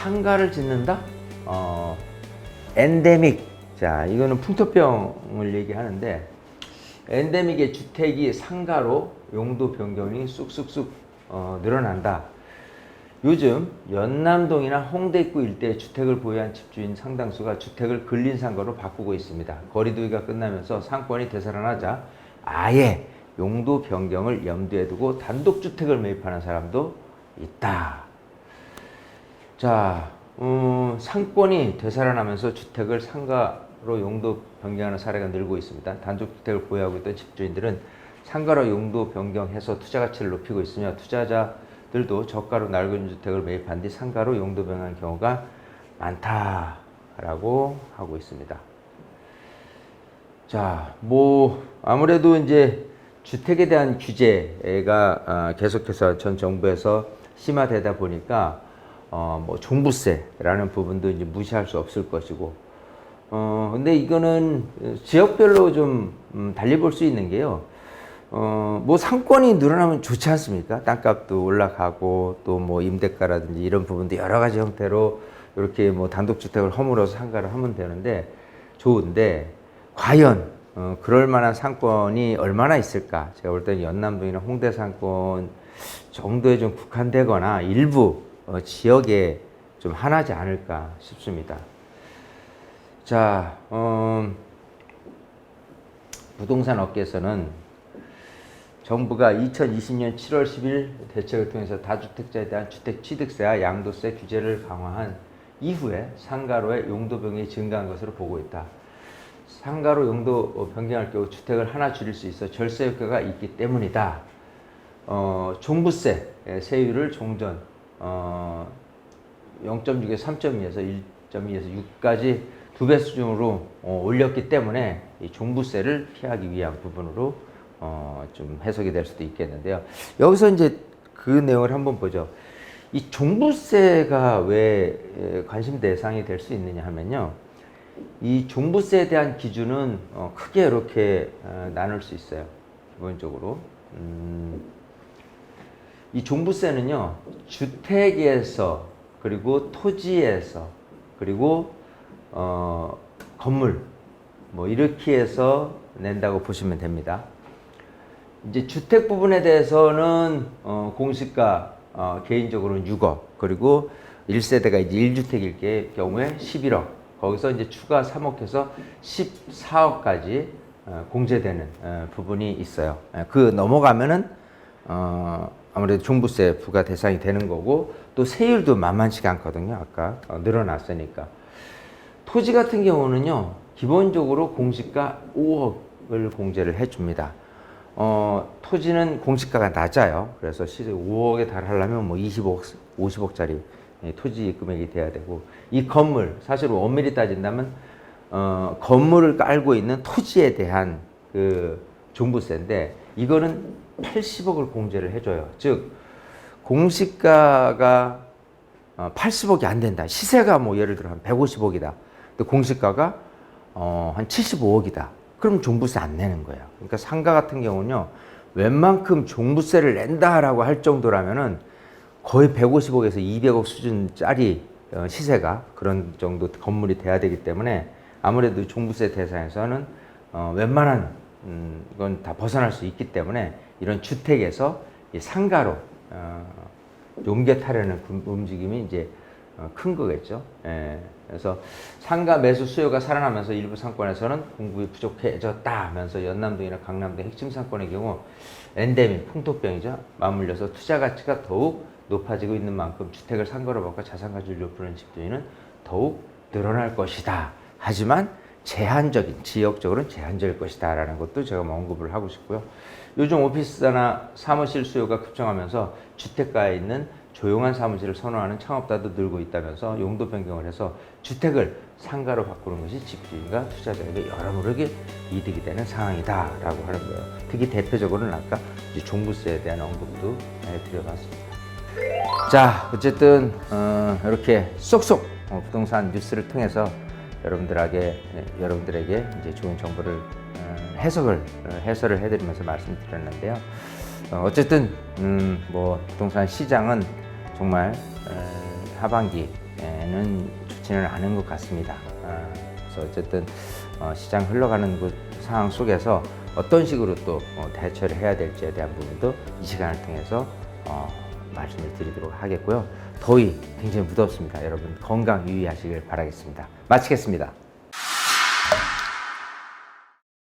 상가를 짓는다? 엔데믹. 자, 이거는 풍토병을 얘기하는데, 엔데믹의 주택이 상가로 용도 변경이 쑥쑥쑥 늘어난다. 요즘 연남동이나 홍대 입구 일대에 주택을 보유한 집주인 상당수가 주택을 근린상가로 바꾸고 있습니다. 거리두기가 끝나면서 상권이 되살아나자 아예 용도 변경을 염두에 두고 단독주택을 매입하는 사람도 있다. 자, 상권이 되살아나면서 주택을 상가로 용도 변경하는 사례가 늘고 있습니다. 단독주택을 보유하고 있던 집주인들은 상가로 용도 변경해서 투자 가치를 높이고 있으며 투자자들도 저가로 낡은 주택을 매입한 뒤 상가로 용도 변경하는 경우가 많다라고 하고 있습니다. 자, 아무래도 이제 주택에 대한 규제가 계속해서 전 정부에서 심화되다 보니까 종부세라는 부분도 이제 무시할 수 없을 것이고, 근데 이거는 지역별로 좀 달리 볼 수 있는 게요. 상권이 늘어나면 좋지 않습니까? 땅값도 올라가고 또 임대가라든지 이런 부분도 여러 가지 형태로 이렇게 단독주택을 허물어서 상가를 하면 되는데 좋은데, 과연 그럴 만한 상권이 얼마나 있을까? 제가 볼 때는 연남동이나 홍대 상권 정도에 좀 국한되거나 일부 지역에 좀 한하지 않을까 싶습니다. 자, 부동산 업계에서는 정부가 2020년 7월 10일 대책을 통해서 다주택자에 대한 주택취득세와 양도세 규제를 강화한 이후에 상가로의 용도 변경이 증가한 것으로 보고 있다. 상가로 용도 변경할 경우 주택을 하나 줄일 수 있어 절세 효과가 있기 때문이다. 종부세 세율을 종전 0.6에서 3.2에서 1.2에서 6까지 2배 수준으로 올렸기 때문에 이 종부세를 피하기 위한 부분으로 좀 해석이 될 수도 있겠는데요. 여기서 이제 그 내용을 한번 보죠. 이 종부세가 왜 관심 대상이 될 수 있느냐 하면요. 이 종부세에 대한 기준은 크게 이렇게 나눌 수 있어요. 기본적으로. 이 종부세는요, 주택에서, 그리고 토지에서, 그리고 건물, 이렇게 해서 낸다고 보시면 됩니다. 이제 주택 부분에 대해서는 공시가 개인적으로는 6억, 그리고 1세대가 이제 1주택일 경우에 11억, 거기서 이제 추가 3억해서 14억까지 공제되는 부분이 있어요. 그 넘어가면은 아무래도 종부세 부과 대상이 되는 거고, 또 세율도 만만치가 않거든요. 아까 늘어났으니까. 토지 같은 경우는요, 기본적으로 공시가 5억을 공제를 해줍니다. 토지는 공시가가 낮아요. 그래서 시세 5억에 달하려면 25억, 50억짜리 토지 금액이 돼야 되고, 이 건물, 사실 엄밀히 따진다면 건물을 깔고 있는 토지에 대한 그 종부세인데, 이거는 80억을 공제를 해줘요. 즉 공시가가 80억이 안 된다. 시세가 예를 들어 한 150억이다. 근데 공시가가 한 75억이다. 그럼 종부세 안 내는 거예요. 그러니까 상가 같은 경우는요, 웬만큼 종부세를 낸다라고 할 정도라면은 거의 150억에서 200억 수준짜리 시세가 그런 정도 건물이 돼야 되기 때문에 아무래도 종부세 대상에서는 웬만한 건 다 벗어날 수 있기 때문에 이런 주택에서 상가로 옮겨타려는 움직임이 이제 큰 거겠죠. 그래서 상가 매수 수요가 살아나면서 일부 상권에서는 공급이 부족해졌다 하면서 연남동이나 강남동 핵심 상권의 경우 엔데믹, 풍토병이죠. 맞물려서 투자 가치가 더욱 높아지고 있는 만큼 주택을 상가로 바꿔 자산 가치를 높이는 집주인은 더욱 늘어날 것이다. 하지만 지역적으로는 제한적일 것이다 라는 것도 제가 언급을 하고 싶고요. 요즘 오피스나 사무실 수요가 급증하면서 주택가에 있는 조용한 사무실을 선호하는 창업자도 늘고 있다면서 용도 변경을 해서 주택을 상가로 바꾸는 것이 집주인과 투자자에게 여러모로 이득이 되는 상황이다 라고 하는 거예요. 특히 대표적으로는 아까 종부세에 대한 언급도 드려봤습니다. 자, 어쨌든 이렇게 쏙쏙 부동산 뉴스를 통해서 여러분들에게 이제 좋은 정보를 해설을 해드리면서 말씀드렸는데요. 어쨌든 부동산 시장은 정말 하반기 좋지는 않은 것 같습니다. 그래서 어쨌든 시장 흘러가는 그 상황 속에서 어떤 식으로 또 대처를 해야 될지에 대한 부분도 이 시간을 통해서 말씀을 드리도록 하겠고요. 더위 굉장히 무덥습니다. 여러분 건강 유의하시길 바라겠습니다. 마치겠습니다.